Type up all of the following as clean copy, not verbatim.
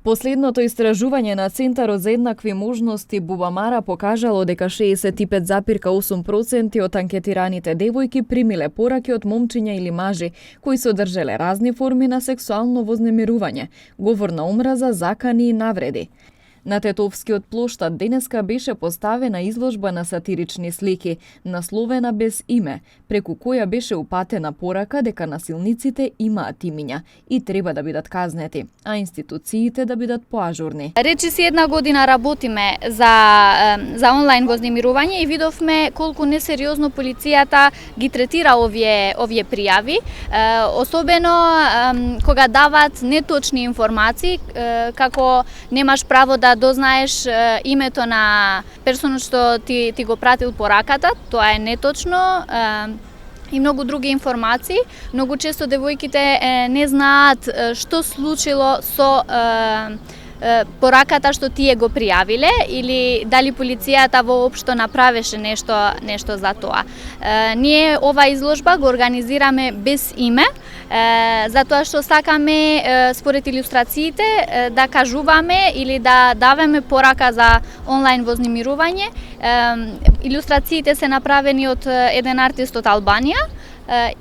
Последното истражување на Центарот за еднакви можности Бубамара покажало дека 65,8% од анкетираните девојки примиле пораки од момчиња или мажи кои содржале разни форми на сексуално вознемирување, говор на омраза, закани и навреди. На Тетовскиот плоштад денеска беше поставена изложба на сатирични слики, насловена Без име, преку која беше упатена порака дека насилниците имаат имиња и треба да бидат казнети, а институциите да бидат поажурни. Речиси една година работиме за онлайн вознемирување и видовме колку несериозно полицијата ги третира овие пријави, особено кога дават неточни информации, како немаш право да дознаеш името на персонот што ти го пратил пораката, тоа е неточно, и многу други информации. Многу често девојките не знаат што случило со пораката што тие го пријавиле или дали полицијата воопшто направеше нешто за тоа. Ние ова изложба го организираме без име, затоа што сакаме според илустрациите да кажуваме или да даваме порака за онлайн вознемирување. Илустрациите се направени од еден артист од Албанија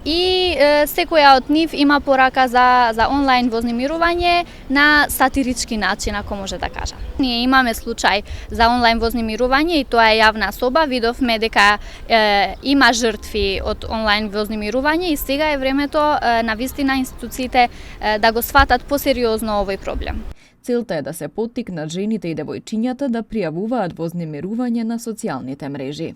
и секоја од нив има порака за онлайн вознемирување на сатирички начин, ако може да кажа. Ние имаме случај за онлайн вознемирување и тоа е јавна соба. Видовме дека има жртви од онлайн вознемирување и сега е времето на вистина институциите да го сватат посериозно овој проблем. Целта е да се поттикнат жените и девојчињата да пријавуваат вознемирување на социјалните мрежи.